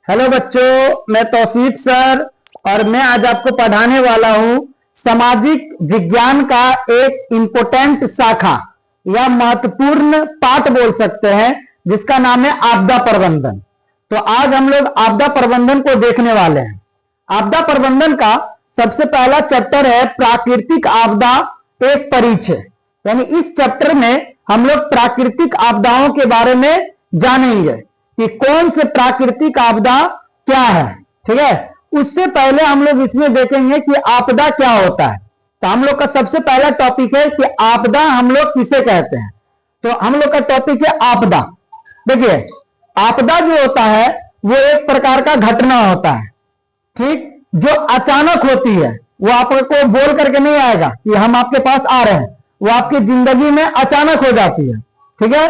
Hello बच्चों, मैं Tausif sir और मैं आज आपको पढ़ाने वाला हूं सामाजिक विज्ञान का एक इम्पोर्टेंट शाखा या महत्वपूर्ण पाठ बोल सकते हैं जिसका नाम है आपदा प्रबंधन। तो आज हम लोग आपदा प्रबंधन को देखने वाले हैं। आपदा प्रबंधन का सबसे पहला चैप्टर है प्राकृतिक आपदा एक परिचय। यानी इस चैप्टर में हम लोग प्राकृतिक आपदाओं के बारे में जानेंगे कि कौन से प्राकृतिक आपदा क्या है। ठीक है, उससे पहले हम लोग इसमें देखेंगे कि आपदा क्या होता है। तो हम लोग का सबसे पहला टॉपिक है कि आपदा हम लोग किसे कहते हैं। तो हम लोग का टॉपिक है आपदा। देखिए, आपदा जो होता है वो एक प्रकार का घटना होता है, ठीक, जो अचानक होती है। वो आपको बोल करके नहीं आएगा कि हम आपके पास आ रहे हैं, वो आपकी जिंदगी में अचानक हो जाती है। ठीक है,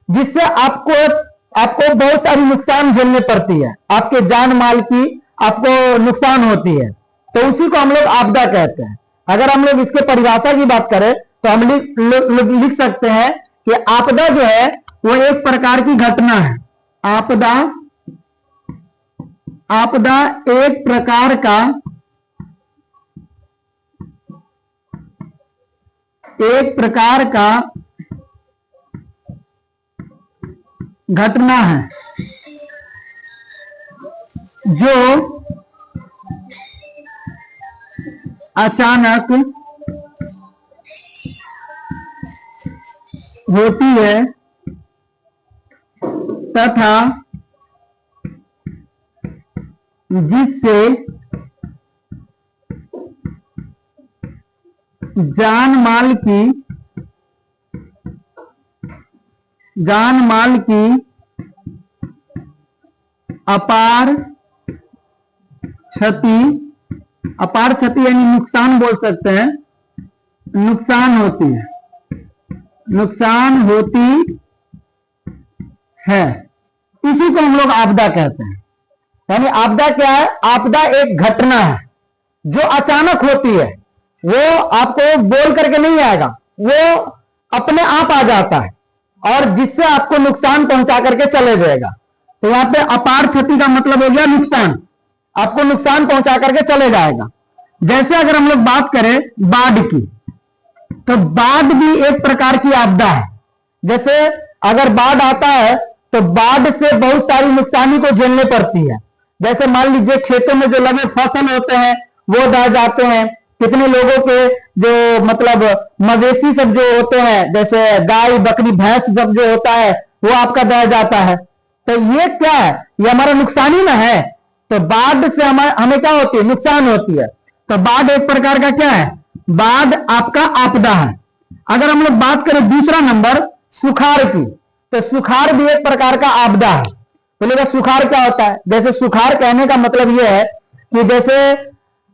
जिससे आपको बहुत सारी नुकसान झेलनी पड़ती है, आपके जान माल की आपको नुकसान होती है। तो उसी को हम लोग आपदा कहते हैं। अगर हम लोग इसके परिभाषा की बात करें तो हम लिख सकते हैं कि आपदा जो है वो एक प्रकार की घटना है। आपदा एक प्रकार का घटना है जो अचानक होती है तथा जिससे जान माल की अपार क्षति यानी नुकसान बोल सकते हैं, नुकसान होती है। इसी को हम लोग आपदा कहते हैं। यानी आपदा क्या है? आपदा एक घटना है जो अचानक होती है। वो आपको बोल करके नहीं आएगा, वो अपने आप आ जाता है और जिससे आपको नुकसान पहुंचा करके चले जाएगा। तो यहां पे अपार क्षति का मतलब हो गया नुकसान, आपको नुकसान पहुंचा करके चले जाएगा। जैसे अगर हम लोग बात करें बाढ़ की, तो बाढ़ भी एक प्रकार की आपदा है। जैसे अगर बाढ़ आता है तो बाढ़ से बहुत सारी नुकसानी को झेलनी पड़ती है। जैसे मान लीजिए खेतों में जो लगे फसल होते हैं वो दह जाते हैं। कितने लोगों के जो मतलब मवेशी सब जो होते हैं, जैसे गाय बकरी भैंस सब जो होता है वो आपका दह जाता है। तो ये क्या है? ये हमारा नुकसान ही ना है। तो बाढ़ से हमें क्या होती है? नुकसान होती है। तो बाढ़ एक प्रकार का क्या है? बाढ़ आपका आपदा है। अगर हम लोग बात करें दूसरा नंबर सुखाड़ की, तो सुखाड़ भी एक प्रकार का आपदा है। बोलेगा सुखाड़ क्या होता है? जैसे सुखाड़ कहने का मतलब यह है कि जैसे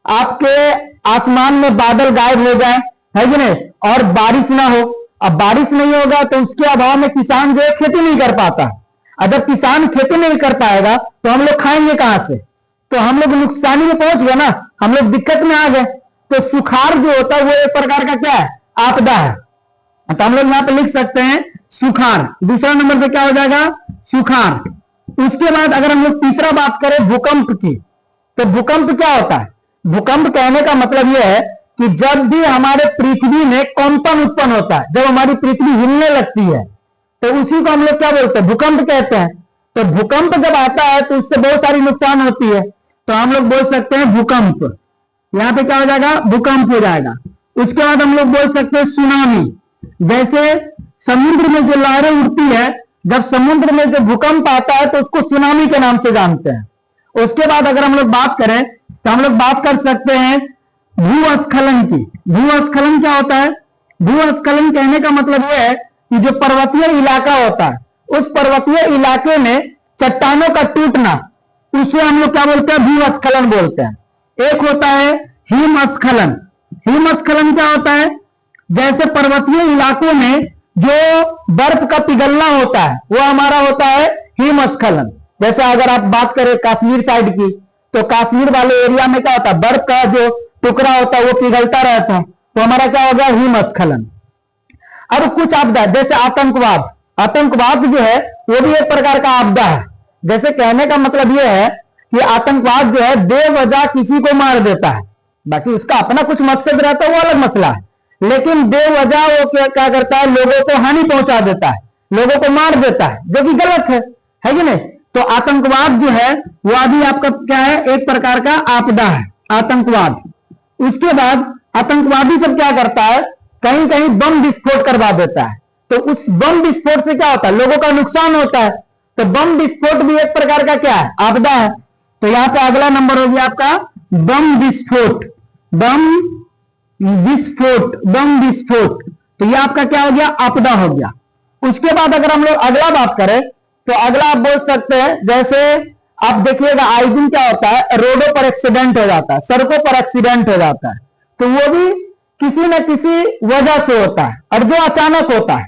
आपके आसमान में बादल गायब हो जाए, है कि नहीं, और बारिश ना हो। अब बारिश नहीं होगा तो उसके अभाव में किसान जो है खेती नहीं कर पाता। अगर किसान खेती नहीं कर पाएगा तो हम लोग खाएंगे कहां से? तो हम लोग नुकसानी में पहुंच गए ना, हम लोग दिक्कत में आ गए। तो सुखाड़ जो होता है वो एक प्रकार का क्या है? आपदा है। तो हम लोग यहां पे लिख सकते हैं सुखाड़। दूसरा नंबर पे क्या हो जाएगा? सुखाड़। उसके बाद अगर हम लोग तीसरा बात करें भूकंप की, तो भूकंप क्या होता है? भूकंप कहने का मतलब यह है कि जब भी हमारे पृथ्वी में कंपन उत्पन्न होता है, जब हमारी पृथ्वी हिलने लगती है, तो उसी को हम लोग क्या बोलते हैं? भूकंप कहते हैं। तो भूकंप जब आता है तो उससे बहुत सारी नुकसान होती है, तो हम लोग बोल सकते हैं भूकंप। यहां पे क्या हो जाएगा? भूकंप हो जाएगा। उसके बाद हम लोग बोल सकते हैं सुनामी। जैसे समुद्र में जो लहरें उठती है, जब समुद्र में जो भूकंप आता है तो उसको सुनामी के नाम से जानते हैं। उसके बाद अगर हम लोग बात करें तो हम लोग बात कर सकते हैं भूस्खलन की। भूस्खलन क्या होता है? भूस्खलन कहने का मतलब यह है कि जो पर्वतीय इलाका होता है, उस पर्वतीय इलाके में चट्टानों का टूटना, उसे हम लोग क्या बोलते हैं? भूस्खलन बोलते हैं। एक होता है हिमस्खलन। हिमस्खलन क्या होता है? जैसे पर्वतीय इलाकों में जो बर्फ का पिघलना होता है वो हमारा होता है हिमस्खलन। जैसे अगर आप बात करें कश्मीर साइड की, तो कश्मीर वाले एरिया में क्या होता है? बर्फ का जो टुकड़ा होता है वो पिघलता रहता है, तो हमारा क्या हो गया? हिमस्खलन। अब कुछ आपदा जैसे आतंकवाद जो है वो भी एक प्रकार का आपदा है। जैसे कहने का मतलब यह है कि आतंकवाद जो है बेवजह किसी को मार देता है, बाकी उसका अपना कुछ मकसद रहता है वो अलग मसला है, लेकिन बेवजह वो क्या करता है, लोगों को हानि पहुंचा देता है, लोगों को मार देता है, जो कि गलत है कि नहीं। तो आतंकवाद जो है वो अभी आपका क्या है, एक प्रकार का आपदा है आतंकवाद। उसके बाद आतंकवादी सब क्या करता है, कहीं कहीं बम विस्फोट करवा देता है, तो उस बम विस्फोट से क्या होता है, लोगों का नुकसान होता है। तो बम विस्फोट भी एक प्रकार का क्या है, आपदा है। तो यहां पे अगला नंबर हो गया आपका बम विस्फोट, बम विस्फोट, बम विस्फोट। तो यह आपका क्या हो गया, आपदा हो गया। उसके बाद अगर हम लोग अगला बात करें तो अगला आप बोल सकते हैं, जैसे आप देखिएगा आए दिन क्या होता है, रोडों पर एक्सीडेंट हो जाता है, सड़कों पर एक्सीडेंट हो जाता है, तो वो भी किसी न किसी वजह से होता है, और जो अचानक होता है।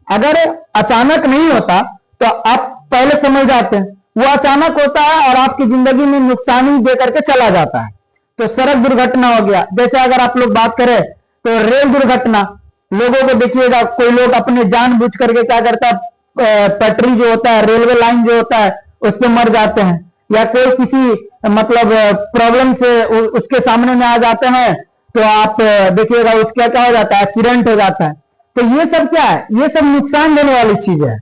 अगर अचानक नहीं होता तो आप पहले समझ जाते हैं, वो अचानक होता है और आपकी जिंदगी में नुकसान ही दे करके चला जाता है। तो सड़क दुर्घटना हो गया, जैसे अगर आप लोग बात करें तो रेल दुर्घटना, लोगों को देखिएगा कोई लोग अपने जानबूझ करके क्या करता है, पटरी जो होता है, रेलवे लाइन जो होता है उस पर मर जाते हैं, या कोई किसी मतलब प्रॉब्लम से उसके सामने में आ जाते हैं, तो आप देखिएगा उसका क्या हो जाता है, एक्सीडेंट हो जाता है। तो ये सब क्या है, ये सब नुकसान देने वाली चीज है,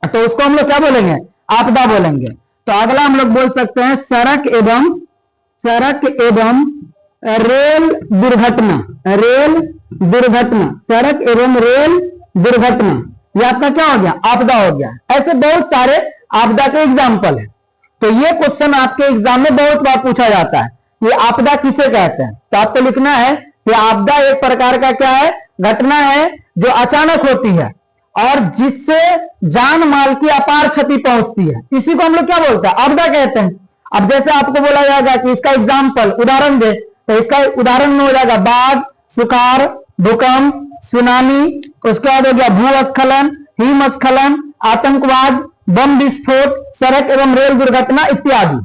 तो उसको हम लोग क्या बोलेंगे, आपदा बोलेंगे। तो अगला हम लोग बोल सकते हैं सड़क एवं रेल दुर्घटना, रेल दुर्घटना, सड़क एवं रेल दुर्घटना, यह आपका क्या हो गया, आपदा हो गया। ऐसे बहुत सारे आपदा के एग्जाम्पल है। तो ये क्वेश्चन आपके एग्जाम में बहुत बार पूछा जाता है, ये आपदा किसे कहते हैं। तो आपको लिखना है कि आपदा एक प्रकार का क्या है, घटना है जो अचानक होती है और जिससे जान माल की अपार क्षति पहुंचती है, इसी को हम लोग क्या बोलते हैं, आपदा कहते हैं। अब जैसे आपको बोला जाएगा कि इसका एग्जाम्पल उदाहरण दे, तो इसका उदाहरण में हो जाएगा बाढ़, सुखाड़, भूकंप, सुनामी, उसके बाद हो गया भूस्खलन, हिमस्खलन, आतंकवाद, बम विस्फोट, सड़क एवं रेल दुर्घटना इत्यादि।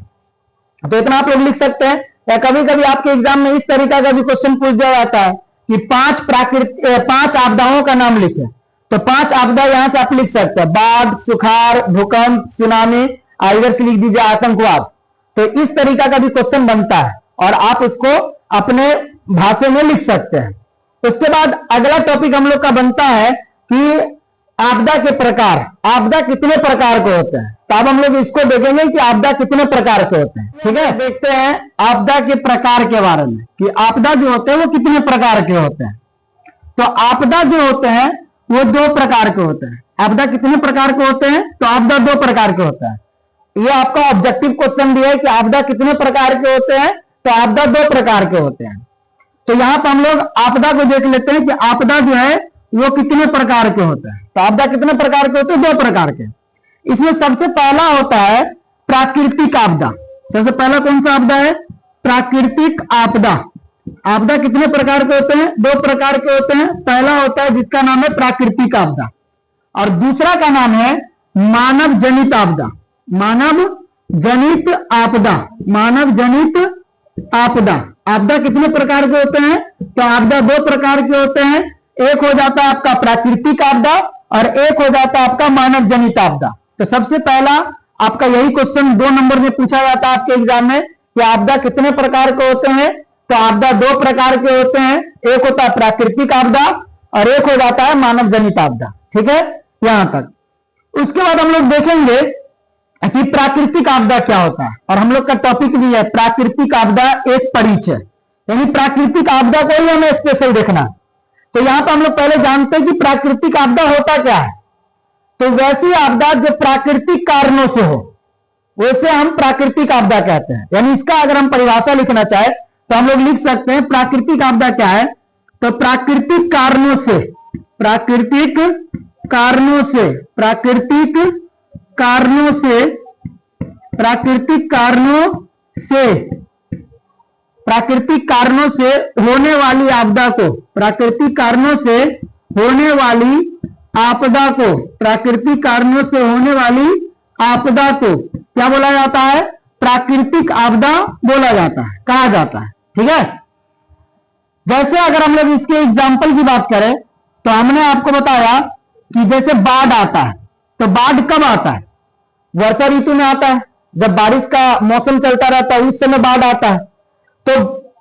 तो इतना आप लोग लिख सकते हैं। या कभी कभी आपके एग्जाम में इस तरीका का भी क्वेश्चन पूछ दिया जाता है कि पांच आपदाओं का नाम लिखे, तो 5 आपदा यहां से आप लिख सकते हैं, बाढ़, सुखाड़, भूकंप, सुनामी, इधर से लिख दीजिए आतंकवाद। तो इस तरीका का भी क्वेश्चन बनता है और आप उसको अपने भाषा में लिख सकते हैं। उसके बाद अगला टॉपिक हम लोग का बनता है कि आपदा के प्रकार, आपदा कितने प्रकार के होते हैं। तो अब हम लोग इसको देखेंगे कि आपदा कितने प्रकार के होते हैं। ठीक है, देखते हैं आपदा के प्रकार के बारे में कि आपदा जो होते हैं वो कितने प्रकार के होते हैं। तो आपदा जो होते हैं वो 2 प्रकार के होते हैं। आपदा कितने प्रकार के होते हैं, तो आपदा 2 प्रकार के होता है। ये आपका ऑब्जेक्टिव क्वेश्चन भी है कि आपदा कितने प्रकार के होते हैं, तो आपदा 2 प्रकार के होते हैं। तो यहां पर हम लोग आपदा को देख लेते हैं कि आपदा जो है वो कितने प्रकार के होते हैं। तो आपदा कितने प्रकार के होते हैं, 2 प्रकार के। इसमें सबसे पहला होता है प्राकृतिक आपदा। सबसे पहला कौन सा आपदा है, प्राकृतिक आपदा। आपदा कितने प्रकार के होते हैं, 2 प्रकार के होते हैं। पहला होता है जिसका नाम है प्राकृतिक आपदा, और दूसरा का नाम है मानव जनित आपदा। मानव जनित आपदा, मानव जनित आपदा। आपदा कितने प्रकार के होते हैं, तो आपदा 2 प्रकार के होते हैं। एक हो जाता है आपका प्राकृतिक आपदा और एक हो जाता है आपका मानव जनित आपदा। तो सबसे पहला आपका यही क्वेश्चन 2 नंबर में पूछा जाता है आपके एग्जाम में कि आपदा कितने प्रकार के होते हैं। तो आपदा 2 प्रकार के होते हैं, एक होता है प्राकृतिक आपदा और एक हो जाता है मानव जनित आपदा। ठीक है, यहां तक। उसके बाद हम लोग देखेंगे कि प्राकृतिक आपदा क्या होता है, और हम लोग का टॉपिक भी है प्राकृतिक आपदा एक परिचय, यानी प्राकृतिक आपदा को ही हमें स्पेशल देखना है। तो यहां पर हम लोग पहले जानते हैं कि प्राकृतिक आपदा होता क्या है। तो वैसी आपदा जो प्राकृतिक कारणों से हो उसे हम प्राकृतिक आपदा कहते हैं। यानी इसका अगर हम परिभाषा लिखना चाहे तो हम लोग लिख सकते हैं प्राकृतिक आपदा क्या है, तो प्राकृतिक कारणों से, प्राकृतिक कारणों से, प्राकृतिक कारणों से, प्राकृतिक कारणों से, प्राकृतिक कारणों से होने वाली आपदा को, प्राकृतिक कारणों से होने वाली आपदा को, प्राकृतिक कारणों से होने वाली आपदा को क्या बोला जाता है, प्राकृतिक आपदा बोला जाता है, कहा जाता है। ठीक है, जैसे अगर हम लोग इसके एग्जाम्पल की बात करें तो हमने आपको बताया कि जैसे बाढ़ आता है, तो बाढ़ कब आता है, वर्षा ऋतु में आता है। जब बारिश का मौसम चलता रहता है उस समय बाढ़ आता है। तो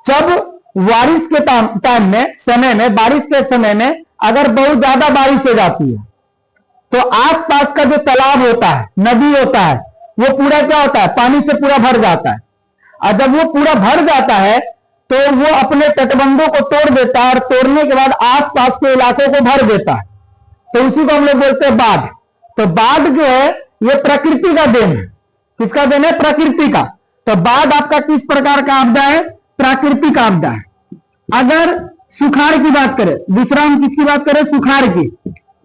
जब बारिश के टाइम में, समय में, बारिश के समय में अगर बहुत ज्यादा बारिश हो जाती है तो आसपास का जो तालाब होता है, नदी होता है, वो पूरा क्या होता है, पानी से पूरा भर जाता है। और जब वो पूरा भर जाता है तो वो अपने तटबंधों को तोड़ देता है और तोड़ने के बाद आसपास के इलाकों को भर देता है। तो उसी को हम लोग बोलते हैं बाढ़। तो बाढ़ जो है ये प्रकृति का देन है। किसका देन है? प्रकृति का। तो बाढ़ आपका किस प्रकार का आपदा है? प्राकृतिक आपदा है। अगर सुखाड़ की बात करें, दूसरा हम किसकी बात करें? सुखाड़ की।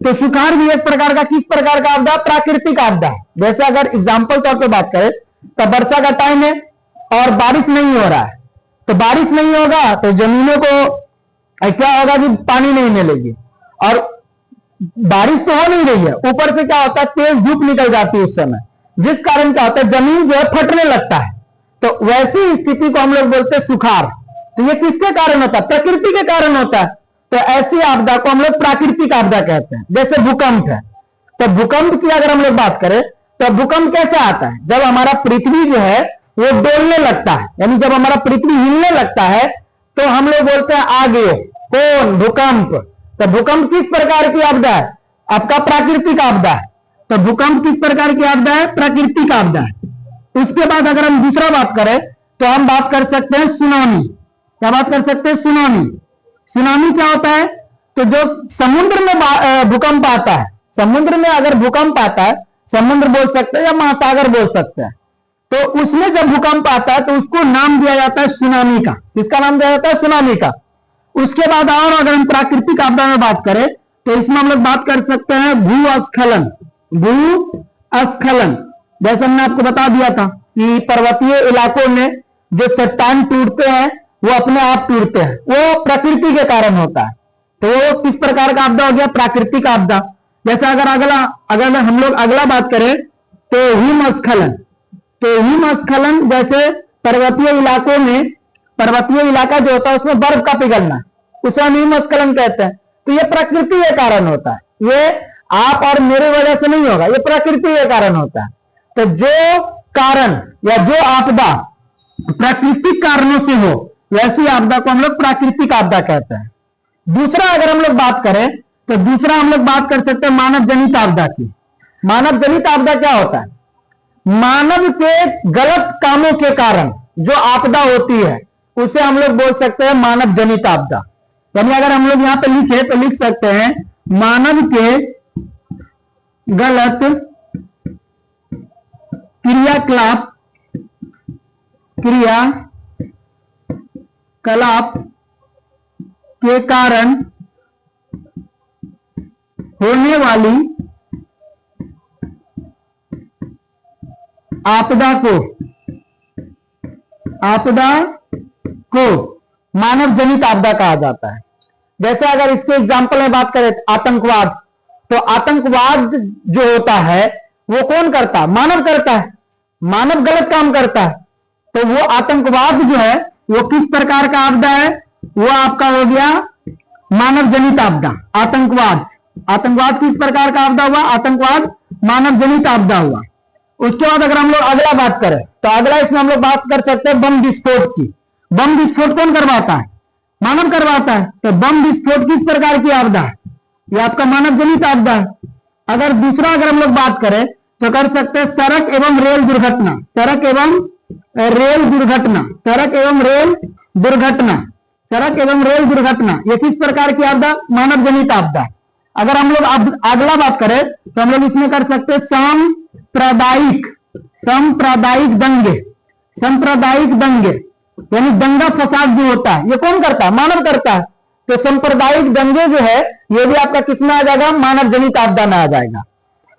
तो सुखाड़ भी एक प्रकार का, किस प्रकार का आपदा? प्राकृतिक आपदा है। जैसे अगर एग्जाम्पल तौर पर बात करें तो वर्षा का टाइम है और बारिश नहीं हो रहा है, तो बारिश नहीं होगा तो जमीनों को क्या होगा कि पानी नहीं मिलेगी, और बारिश तो हो नहीं रही है, ऊपर से क्या होता है, तेज धूप निकल जाती है उस समय, जिस कारण क्या होता है, जमीन जो है फटने लगता है। तो वैसी स्थिति को हम लोग बोलते हैं सुखाड़। तो ये किसके कारण होता है? प्रकृति के कारण होता है। तो ऐसी आपदा को हम लोग प्राकृतिक आपदा कहते हैं। जैसे भूकंप है, तो भूकंप की अगर हम लोग बात करें तो भूकंप कैसे आता है? जब हमारा पृथ्वी जो है वो डोलने लगता है, यानी जब हमारा पृथ्वी हिलने लगता है तो हम लोग बोलते हैं आ गए कौन? भूकंप। तो भूकंप किस प्रकार की आपदा है? आपका प्राकृतिक आपदा है। तो भूकंप किस प्रकार की आपदा है? प्राकृतिक आपदा है। उसके बाद अगर हम दूसरा बात करें तो हम बात कर सकते हैं सुनामी। क्या बात कर सकते हैं? सुनामी। सुनामी क्या होता है? तो जो समुद्र में भूकंप आता है, समुद्र में अगर भूकंप आता है, समुद्र बोल सकते हैं या महासागर बोल सकते हैं, तो उसमें जब भूकंप आता है तो उसको नाम दिया जाता है सुनामी का। किसका नाम दिया जाता है? सुनामी का। उसके बाद और अगर हम प्राकृतिक आपदा में बात करें तो इसमें हम लोग बात कर सकते हैं भूस्खलन। भूस्खलन जैसे हमने आपको बता दिया था कि पर्वतीय इलाकों में जो चट्टान टूटते हैं वो अपने आप टूटते हैं, वो प्रकृति के कारण होता है। तो वो किस प्रकार का आपदा हो गया? प्राकृतिक आपदा। जैसे अगर हम लोग अगला बात करें तो हिमस्खलन। तो हिमस्खलन जैसे पर्वतीय इलाकों में, पर्वतीय इलाका जो होता है उसमें बर्फ का पिघलना, उसे हम हिमस्खलन कहते हैं। तो ये प्रकृति के कारण होता है, ये आप और मेरे वजह से नहीं होगा, ये प्रकृति के कारण होता है। तो जो कारण या जो आपदा प्राकृतिक कारणों से हो वैसी आपदा को हम लोग प्राकृतिक आपदा कहते हैं। दूसरा अगर हम लोग बात करें तो दूसरा हम लोग बात कर सकते हैं मानव जनित आपदा की। मानव जनित आपदा क्या होता है? मानव के गलत कामों के कारण जो आपदा होती है उसे हम लोग बोल सकते हैं मानव जनित आपदा। यानी अगर हम लोग यहां पे लिखे तो लिख सकते हैं मानव के गलत क्रियाकलाप के कारण होने वाली आपदा को मानव जनित आपदा कहा जाता है। जैसे अगर इसके एग्जाम्पल में बात करें आतंकवाद, तो आतंकवाद जो होता है वो कौन करता है? मानव करता है। मानव गलत काम करता है, तो वो आतंकवाद जो है वो किस प्रकार का आपदा है? वो आपका हो गया मानव जनित आपदा। आतंकवाद किस प्रकार का आपदा हुआ? आतंकवाद मानव जनित आपदा हुआ। उसके बाद अगर हम लोग अगला बात करें तो अगला इसमें हम लोग बात कर सकते हैं बम विस्फोट की। बम विस्फोट कौन करवाता है? मानव करवाता है। तो बम विस्फोट किस प्रकार की आपदा है? ये आपका मानव जनित आपदा है। अगर दूसरा अगर हम लोग बात करें तो कर सकते हैं सड़क एवं रेल दुर्घटना। सड़क एवं रेल दुर्घटना ये किस प्रकार की आपदा? मानव जनित आपदा। अगर हम लोग अगला बात करें तो हम लोग इसमें कर सकते हैं सांप्रदायिक दंगे यानी दंगा फसाद जो होता है ये कौन करता है? मानव करता है। तो सांप्रदायिक दंगे जो है ये भी आपका किस में आ जाएगा? मानव जनित आपदा में आ जाएगा।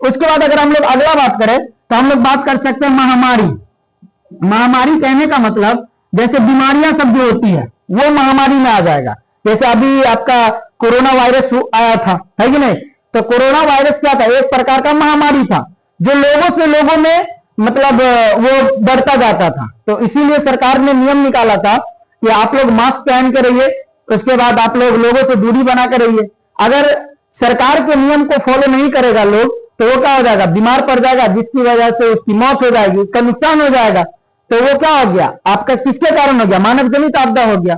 उसके बाद अगर हम लोग अगला बात करें तो हम लोग बात कर सकते हैं महामारी कहने का मतलब जैसे बीमारियां सब जो होती है वो महामारी में आ जाएगा। जैसे अभी आपका कोरोना वायरस आया था, है कि नहीं? तो कोरोना वायरस क्या था? एक प्रकार का महामारी था जो लोगों से लोगों में मतलब वो बढ़ता जाता था। तो इसीलिए सरकार ने नियम निकाला था कि आप लोग मास्क पहन के रहिए, उसके बाद आप लोग लोगों से दूरी बना कर रहिए। अगर सरकार के नियम को फॉलो नहीं करेगा लोग तो वो क्या हो जाएगा, बीमार पड़ जाएगा, जिसकी वजह से उसकी मौत हो जाएगी, उसका नुकसान हो जाएगा। तो वो क्या हो गया आपका, किसके कारण हो गया, मानव जनित आपदा हो गया।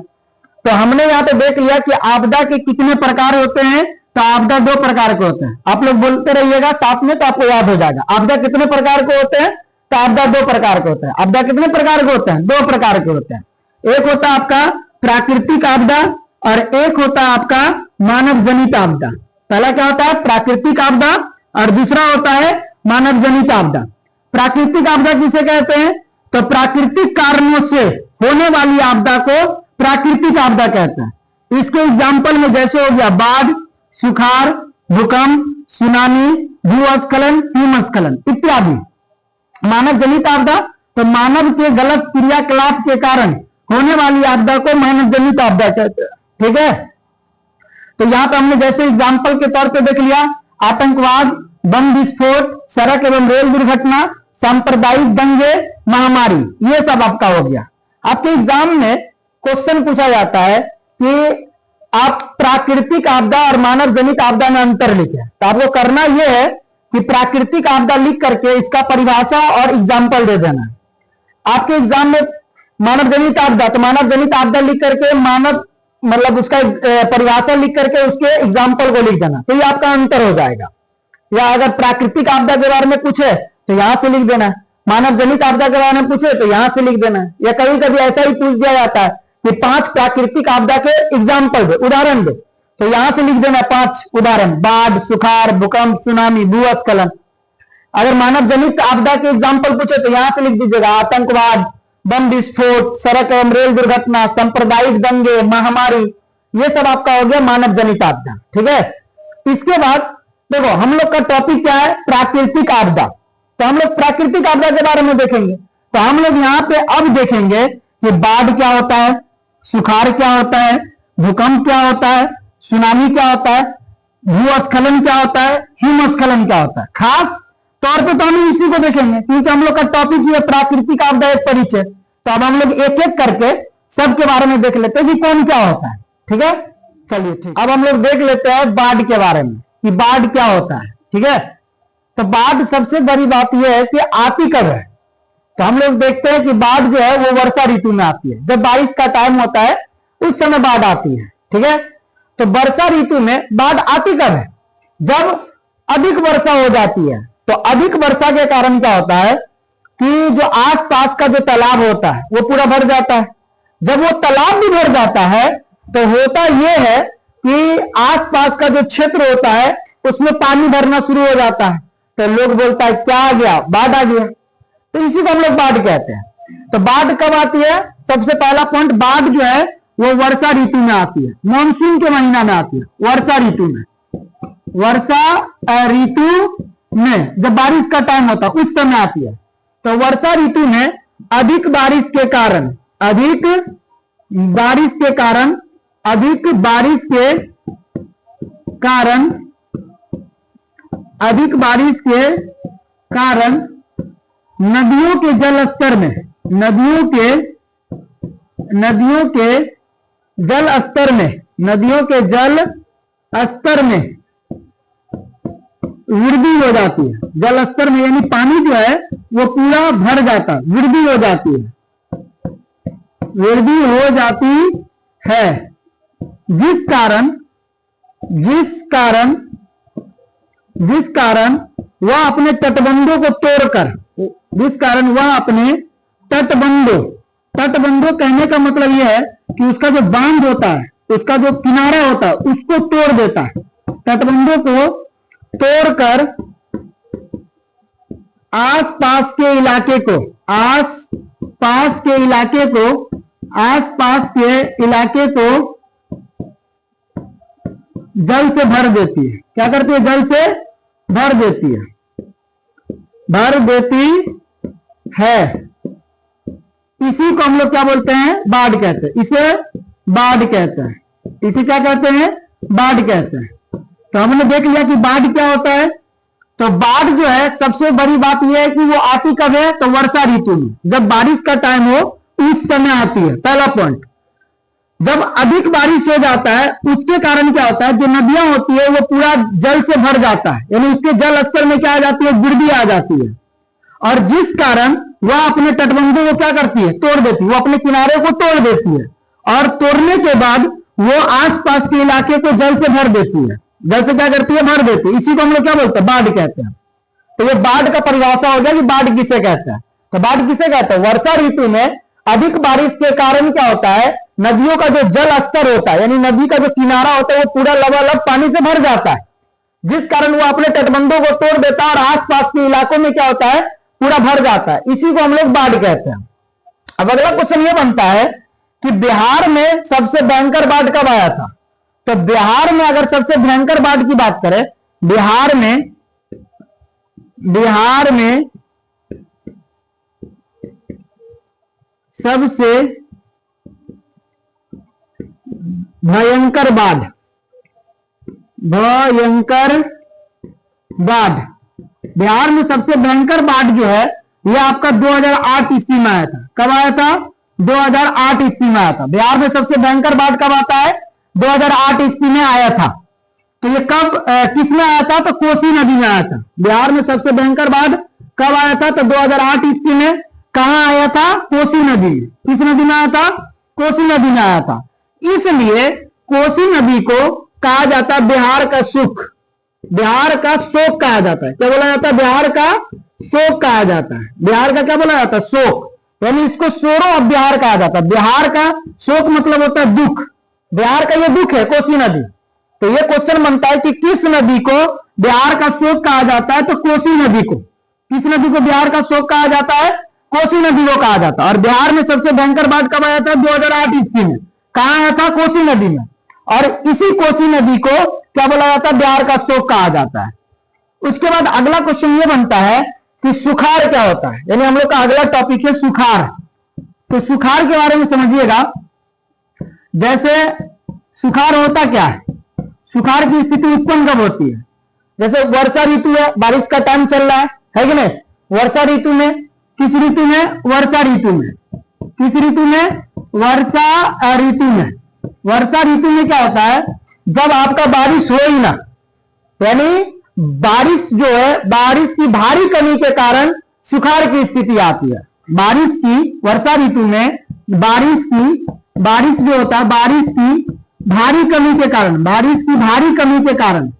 तो हमने यहां पे देख लिया कि आपदा के कितने प्रकार होते हैं। तो आपदा 2 प्रकार के होते हैं। आप लोग बोलते रहिएगा साथ में तो आपको याद हो जाएगा। आपदा कितने प्रकार के होते हैं, तो आपदा 2 प्रकार के होते हैं। आपदा कितने प्रकार के होते हैं, 2 प्रकार के होते हैं। एक होता है आपका प्राकृतिक आपदा और एक होता है आपका मानव जनित आपदा। पहला क्या होता है, प्राकृतिक आपदा, और दूसरा होता है मानव जनित आपदा। प्राकृतिक आपदा किसे कहते हैं, तो प्राकृतिक कारणों से होने वाली आपदा को प्राकृतिक आपदा कहते हैं। इसके एग्जाम्पल में जैसे हो गया बाढ़, सुखाड़, भूकंप, सुनामी, भूस्खलन, हिमस्खलन इत्यादि। मानव जनित आपदा, तो मानव के गलत क्रियाकलाप के कारण होने वाली आपदा को मानव जनित आपदा कहते हैं। ठीक है, तो यहां पर हमने जैसे एग्जाम्पल के तौर पे देख लिया, आतंकवाद, बम विस्फोट, सड़क एवं रेल दुर्घटना, सांप्रदायिक दंगे, महामारी, ये सब आपका हो गया। आपके एग्जाम में क्वेश्चन पूछा जाता है कि आप प्राकृतिक आपदा और मानव जनित आपदा में अंतर लिखें। तो आपको करना यह है कि प्राकृतिक आपदा लिख करके इसका परिभाषा और एग्जाम्पल दे देना है। आपके एग्जाम में मानव जनित आपदा, तो मानव जनित आपदा लिख करके मानव मतलब उसका परिभाषा लिख करके उसके एग्जाम्पल को लिख देना, तो ये आपका अंतर हो जाएगा। या अगर प्राकृतिक आपदा के बारे में पूछे तो यहां से लिख देना, मानव जनित आपदा के बारे में पूछे तो यहां से लिख देना। या कभी कभी ऐसा ही पूछ दिया जाता है कि 5 प्राकृतिक आपदा के एग्जाम्पल दे, उदाहरण दे, तो यहां से लिख देना 5 उदाहरण, बाढ़, सुखाड़, भूकंप, सुनामी, भूस्खलन। अगर मानव जनित आपदा के एग्जाम्पल पूछे तो यहां से लिख दीजिएगा आतंकवाद, बम विस्फोट, सड़क एवं रेल दुर्घटना, सांप्रदायिक दंगे, महामारी, ये सब आपका हो गया मानव जनित आपदा। ठीक है, इसके बाद देखो हम लोग का टॉपिक क्या है, प्राकृतिक आपदा। तो हम लोग प्राकृतिक आपदा के बारे में देखेंगे। तो हम लोग यहां पे अब देखेंगे कि बाढ़ क्या होता है, सुखाड़ क्या होता है, भूकंप क्या होता है, सुनामी क्या होता है, भूस्खलन क्या होता है, हिमस्खलन क्या होता है। खास तौर पे तो हम इसी को देखेंगे क्योंकि हम लोग का टॉपिक ये प्राकृतिक आपदा एक परिचय। तो अब हम लोग एक एक करके सबके बारे में देख लेते हैं कि कौन क्या होता है। ठीक है, चलिए ठीक। अब हम लोग देख लेते हैं बाढ़ के बारे में कि बाढ़ क्या होता है। ठीक है, तो बाढ़ सबसे बड़ी बात यह है कि आती कब है। तो हम लोग देखते हैं कि बाढ़ जो है वो वर्षा ऋतु में आती है, जब बारिश का टाइम होता है उस समय बाढ़ आती है। ठीक है, तो वर्षा ऋतु में बाढ़ आती कब है, जब अधिक वर्षा हो जाती है। तो अधिक वर्षा के कारण क्या होता है कि जो आसपास का जो तालाब होता है वो पूरा भर जाता है। जब वो तालाब भी भर जाता है तो होता यह है कि आसपास का जो क्षेत्र होता है उसमें पानी भरना शुरू हो जाता है। तो लोग बोलता है क्या आ गया, बाढ़ आ गया। तो इसी को हम लोग बाढ़ कहते हैं। तो बाढ़ कब आती है, सबसे पहला पॉइंट, बाढ़ जो है वो वर्षा ऋतु में आती है, मानसून के महीना में आती है, वर्षा ऋतु में। वर्षा ऋतु में जब बारिश का टाइम होता है उस समय आती है। तो वर्षा ऋतु में अधिक बारिश के कारण, अधिक बारिश के कारण, अधिक बारिश के कारण, अधिक बारिश के कारण नदियों के जल स्तर में, नदियों के जल स्तर में, नदियों के जल स्तर में वृद्धि हो जाती है। जल स्तर में यानी पानी जो है वो पूरा भर जाता है, वृद्धि हो जाती है, वृद्धि हो जाती है, जिस कारण वह अपने तटबंधों को तोड़कर, जिस कारण वह अपने तटबंधों कहने का मतलब यह है कि उसका जो बांध होता है, उसका जो किनारा होता है उसको तोड़ देता है। तटबंधों को तोड़कर आसपास के इलाके को, आसपास के इलाके को जल से भर देती है। क्या करती है, जल से भर देती है, भर देती है। इसी को हम लोग क्या बोलते हैं, बाढ़ कहते हैं। इसे बाढ़ कहते हैं, इसे क्या कहते हैं, बाढ़ कहते हैं। तो हमने देख लिया कि बाढ़ क्या होता है। तो बाढ़ जो है सबसे बड़ी बात यह है कि वो आती कब है, तो वर्षा ऋतु में, जब बारिश का टाइम हो उस समय आती है, पहला पॉइंट। जब अधिक बारिश हो जाता है उसके कारण क्या होता है, जो नदियां होती है वो पूरा जल से भर जाता है, यानी उसके जल स्तर में क्या आ जाती है, वृद्धि आ जाती है, और जिस कारण वह अपने तटबंधों को क्या करती है, तोड़ देती है, वो अपने किनारे को तोड़ देती है, और तोड़ने के बाद वो आसपास के इलाके को जल से भर देती है, जल से क्या करती है, भर देती है। इसी को हम लोग क्या बोलते हैं, बाढ़ कहते हैं। तो ये बाढ़ का परिभाषा हो गया कि बाढ़ किसे कहते हैं। तो बाढ़ किसे कहते हैं, वर्षा ऋतु में अधिक बारिश के कारण क्या होता है, नदियों का जो जल स्तर होता है, यानी नदी का जो किनारा होता है वो पूरा लबालब पानी से भर जाता है, जिस कारण वो अपने तटबंधों को तोड़ देता है और आसपास के इलाकों में क्या होता है, पूरा भर जाता है। इसी को हम लोग बाढ़ कहते हैं। अब अगला क्वेश्चन ये बनता है कि बिहार में सबसे भयंकर बाढ़ कब आया था। तो बिहार में अगर सबसे भयंकर बाढ़ की बात करें, बिहार में सबसे भयंकर बाढ़ बिहार में सबसे भयंकर बाढ़ जो है यह आपका 2008 ईस्वी में आया था। कब आया था, 2008 ईस्वी में आया था। बिहार में सबसे भयंकर बाढ़ कब आता है, 2008 ईस्वी में आया था। तो ये कब किस में आया था, तो कोसी नदी में आया था। बिहार में सबसे भयंकर बाढ़ कब आया था, तो 2008 ईस्वी में। कहां आया था, कोसी नदी में। किस नदी में आया था, कोसी नदी में आया था। इसलिए कोसी नदी को कहा जाता है बिहार का सुख, बिहार का शोक कहा जाता है। क्या बोला जाता है, बिहार का शोक कहा जाता है। बिहार का क्या बोला जाता है, शोक, यानी इसको सोरो ऑफ बिहार कहा जाता है। बिहार का शोक मतलब होता है दुख, बिहार का ये दुख है कोसी नदी। तो ये क्वेश्चन बनता है कि किस नदी को बिहार का शोक कहा जाता है, तो कोसी नदी को। किस नदी को बिहार का शोक कहा जाता है, कोसी नदी को कहा जाता है। और बिहार में सबसे भयंकर बाढ़ कब आया था, 2008 ईस्वी में। कहां आया था, कोसी नदी में। और इसी कोसी नदी को क्या बोला जाता है, बिहार का शोक कहा जाता है। उसके बाद अगला क्वेश्चन ये बनता है कि सुखाड़ क्या होता है, यानी हम लोग का अगला टॉपिक है सुखाड़। तो सुखाड़ के बारे में समझिएगा। जैसे सुखाड़ होता क्या है, सुखाड़ की स्थिति उत्पन्न कब होती है, जैसे वर्षा ऋतु है, बारिश का टाइम चल रहा है कि नहीं। वर्षा ऋतु में, किस ऋतु में, वर्षा ऋतु में। किस ऋतु में, वर्षा ऋतु में। वर्षा ऋतु में क्या होता है, जब आपका बारिश हो ही ना, यानी बारिश जो है, बारिश की भारी कमी के कारण सुखाड़ की स्थिति आती है। बारिश की, वर्षा ऋतु में बारिश जो होता है, बारिश की भारी कमी के कारण, बारिश की भारी कमी के कारण,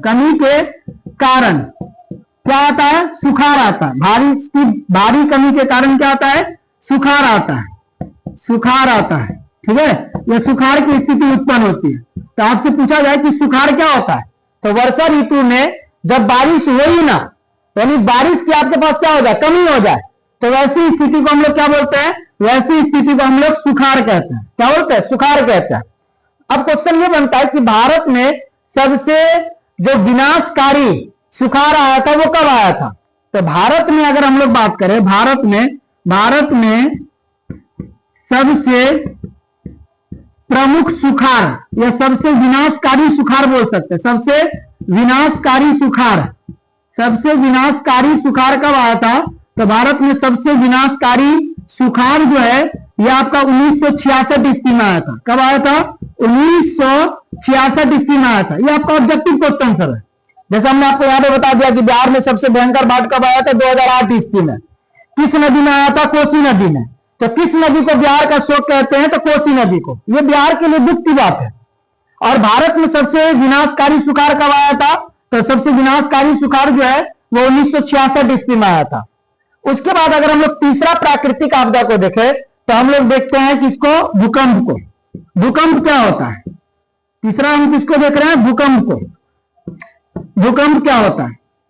कमी के कारण क्या आता है, सुखाड़ आता है। बारिश की भारी कमी के कारण क्या आता है, सुखाड़ आता है, सुखाड़ आता है। ठीक है, यह सुखाड़ की स्थिति उत्पन्न होती है। तो आपसे पूछा जाए कि सुखाड़ क्या होता है, तो वर्षा ऋतु में जब बारिश हो ही ना, यानी बारिश की आपके पास क्या हो जाए, कमी हो जाए, तो वैसी स्थिति को हम लोग क्या बोलते हैं, वैसी स्थिति को हम लोग सुखाड़ कहते हैं। क्या बोलते हैं, सुखाड़ कहते हैं। अब क्वेश्चन ये बनता है कि भारत में सबसे जो विनाशकारी सुखाड़ आया था वो कब आया था। तो भारत में अगर हम लोग बात करें, भारत में सबसे प्रमुख सुखाड़ या सबसे विनाशकारी सुखाड़ बोल सकते हैं। सबसे विनाशकारी सुखाड़ कब आया था, तो भारत में सबसे विनाशकारी सुखाड़ जो है यह आपका 1966 ईस्वी में आया था। कब आया था, 1966 ईस्वी में आया था। यह आपका ऑब्जेक्टिव क्वेश्चन सर है। जैसे हमने आपको यहाँ पे बता दिया कि बिहार में सबसे भयंकर बाढ़ कब आया था, 2008 ईस्वी में। किस नदी में आया था, कोसी नदी में। तो किस नदी को बिहार का शोक कहते हैं, तो कोसी नदी को। यह बिहार के लिए दुख की बात है। और भारत में सबसे विनाशकारी सुखाड़ कब आया था, तो सबसे विनाशकारी सुखाड़ जो है वो 1966 ईस्वी में आया था। उसके बाद अगर हम लोग तीसरा प्राकृतिक आपदा को देखें तो हम लोग देखते हैं कि इसको भूकंप को। भूकंप क्या होता है, तीसरा हम किसको देख रहे हैं, भूकंप को। भूकंप क्या होता है,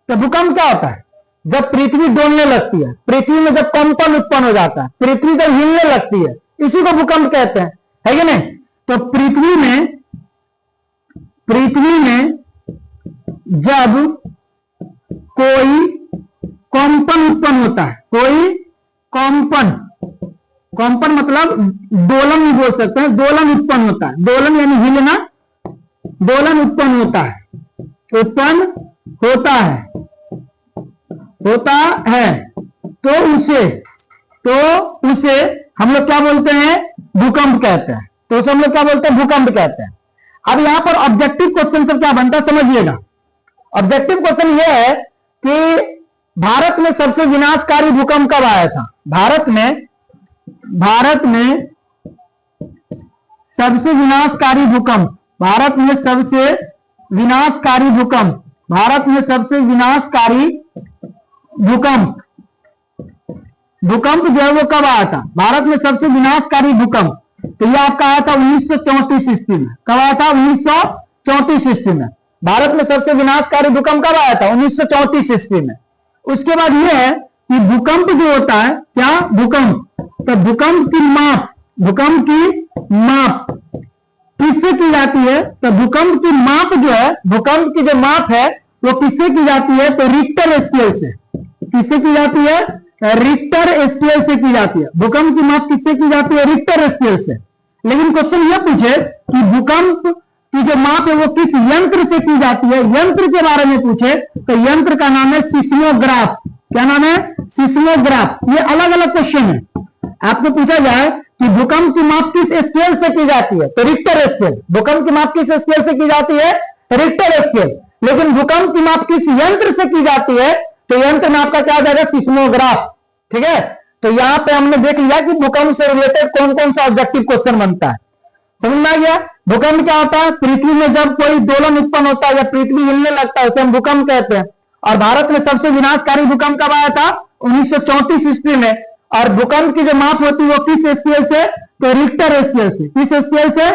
तो भूकंप क्या होता है, जब पृथ्वी डोलने लगती है, पृथ्वी में जब कंपन उत्पन्न हो जाता है, पृथ्वी जब हिलने लगती है, इसी को भूकंप कहते हैं, है कि नहीं। तो पृथ्वी में जब कोई कंपन उत्पन्न होता है, कोई कंपन मतलब दोलन भी बोल सकते हैं, दोलन उत्पन्न होता है। दोलन यानी हिलना, दोलन उत्पन्न होता है, होता है तो उसे तो उसे हम लोग क्या बोलते हैं, भूकंप कहते हैं। तो उसे हम लोग क्या बोलते हैं, भूकंप कहते हैं। अब यहां पर ऑब्जेक्टिव क्वेश्चन सब क्या बनता है समझिएगा। ऑब्जेक्टिव क्वेश्चन यह है कि भारत में सबसे विनाशकारी भूकंप कब आया था। भारत में सबसे विनाशकारी भूकंप, भारत में सबसे विनाशकारी भूकंप, भारत में सबसे विनाशकारी भूकंप, भूकंप जो है वो कब आया था, भारत में सबसे विनाशकारी भूकंप। तो यह आपका आया था 1934 ईस्वी में। कब आया था, 1934 ईस्वी में। भारत में सबसे विनाशकारी भूकंप कब आया था, 1934 ईस्वी में। उसके बाद यह है कि भूकंप जो होता है, क्या भूकंप, तो भूकंप की माप, भूकंप की माप किससे की जाती है, तो भूकंप की माप जो है, भूकंप की जो माप है वो किससे की जाती है, तो रिक्टर स्केल से। किससे की जाती है, रिक्टर स्केल से की जाती है। भूकंप की माप किससे की जाती है, रिक्टर स्केल से। लेकिन क्वेश्चन यह पूछे कि भूकंप की जो माप है वो किस यंत्र से की जाती है, यंत्र के बारे में पूछे तो यंत्र का नाम है सिस्मोग्राफ। क्या नाम है, सिस्मोग्राफ। ये अलग अलग क्वेश्चन है। आपको पूछा जाए कि भूकंप की माप किस स्केल से की जाती है, तो रिक्टर स्केल। भूकंप की माप किस स्केल से की जाती है, रिक्टर स्केल। लेकिन भूकंप की माप किस यंत्र से की जाती है, तो यंत्र में आपका क्या आ जाएगा, सिस्मोग्राफ। ठीक है, तो यहां पे हमने देख लिया कि भूकंप से रिलेटेड कौन कौन सा ऑब्जेक्टिव क्वेश्चन बनता है। समझ में आ गया। भूकंप क्या होता है, पृथ्वी में जब कोई दोलन उत्पन्न होता है या पृथ्वी हिलने लगता है उसे हम भूकंप कहते हैं। और भारत में सबसे विनाशकारी भूकंप कब आया था, 1934 ईस्वी में। और भूकंप की जो माप होती है वो किस स्केल से, तो रिक्टर स्केल से। किस स्केल से,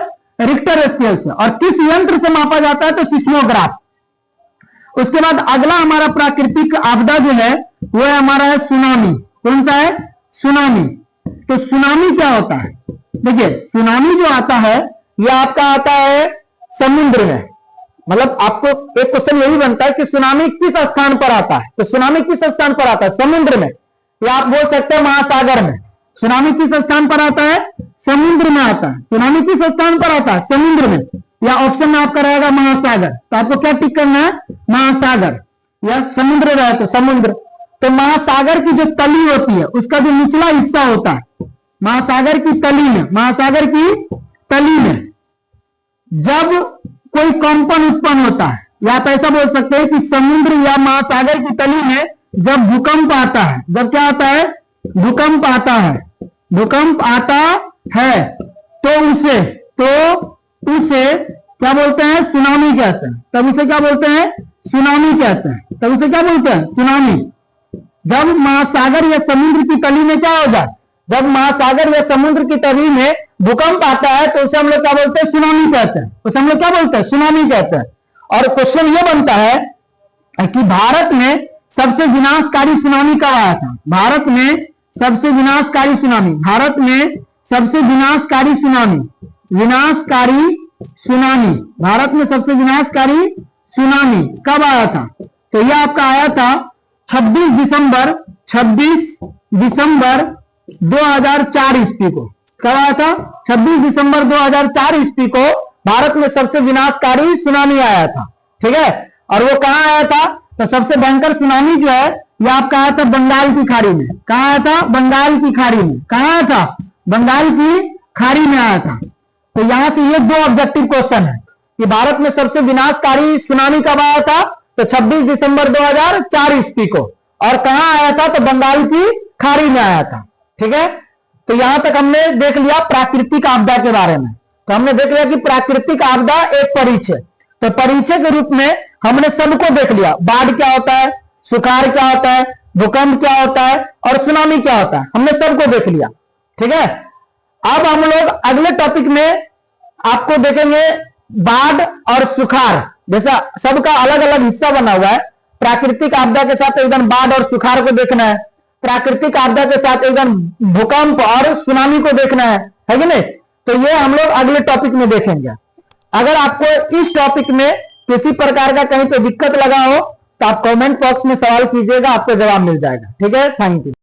रिक्टर स्केल से। और किस यंत्र से मापा जाता है, तो सिस्मोग्राफ। उसके बाद अगला हमारा प्राकृतिक आपदा जो है वो है हमारा है सुनामी। कौन सा है, सुनामी। तो सुनामी क्या होता है, देखिए सुनामी जो आता है ये आपका आता है समुद्र में। मतलब आपको एक क्वेश्चन यही बनता है कि सुनामी किस स्थान पर आता है, तो सुनामी किस स्थान पर आता है, समुद्र में। या आप बोल सकते हैं महासागर में। सुनामी किस स्थान पर आता है, समुद्र में आता है। सुनामी किस स्थान पर आता है, समुद्र में। या ऑप्शन में आपका रहेगा महासागर। तो आपको क्या टिक करना है, महासागर। या समुद्र रहे तो समुद्र। तो महासागर की जो तली होती है उसका जो निचला हिस्सा होता है, महासागर की तली में, महासागर की तली में जब कोई कंपन उत्पन्न होता है, या आप ऐसा बोल सकते हैं कि समुद्र या महासागर की तली में जब भूकंप आता है, जब क्या आता है, भूकंप आता है, भूकंप आता है, तो उसे क्या बोलते हैं, सुनामी कहते हैं। तब उसे क्या बोलते हैं, सुनामी कहते हैं। तब उसे क्या बोलते हैं, सुनामी। जब महासागर या समुद्र की तली में क्या हो जाए, जब महासागर या समुद्र की तली में भूकंप आता है तो उसे हम लोग क्या बोलते हैं, सुनामी कहते हैं। उसे हम लोग क्या बोलते हैं, सुनामी कहते हैं। और क्वेश्चन ये बनता है कि भारत में सबसे विनाशकारी सुनामी कब आया था, भारत में सबसे विनाशकारी सुनामी, भारत में सबसे विनाशकारी सुनामी, विनाशकारी सुनामी, भारत में सबसे विनाशकारी सुनामी कब आया था, तो यह आपका आया था 26 दिसंबर 2004 ईस्वी को। कब आया था, 26 दिसंबर 2004 ईस्वी को भारत में सबसे विनाशकारी सुनामी आया था। ठीक है, और वो कहां आया था, तो सबसे भयंकर सुनामी जो है यह आपका आया था बंगाल की खाड़ी में। कहां आया था, बंगाल की खाड़ी में। कहां आया था, बंगाल की खाड़ी में आया था। तो यहां से ये दो ऑब्जेक्टिव क्वेश्चन है कि भारत में सबसे विनाशकारी सुनामी कब आया था, तो 26 दिसंबर 2004 ईस्वी को। और कहां आया था, तो बंगाल की खाड़ी में आया था। ठीक है, तो यहां तक हमने देख लिया प्राकृतिक आपदा के बारे में। तो हमने देख लिया कि प्राकृतिक आपदा एक परिचय, तो परिचय के रूप में हमने सबको देख लिया। बाढ़ क्या होता है, सुखाड़ क्या होता है, भूकंप क्या होता है और सुनामी क्या होता है, हमने सबको देख लिया। ठीक है, अब हम लोग अगले टॉपिक में आपको देखेंगे बाढ़ और सुखाड़। जैसा सबका अलग अलग हिस्सा बना हुआ है, प्राकृतिक आपदा के साथ एकदम बाढ़ और सुखाड़ को देखना है, प्राकृतिक आपदा के साथ एकदम भूकंप और सुनामी को देखना है कि नहीं। तो ये हम लोग अगले टॉपिक में देखेंगे। अगर आपको इस टॉपिक में किसी प्रकार का कहीं पे दिक्कत लगा हो तो आप कमेंट बॉक्स में सवाल कीजिएगा, आपको जवाब मिल जाएगा। ठीक है, थैंक यू।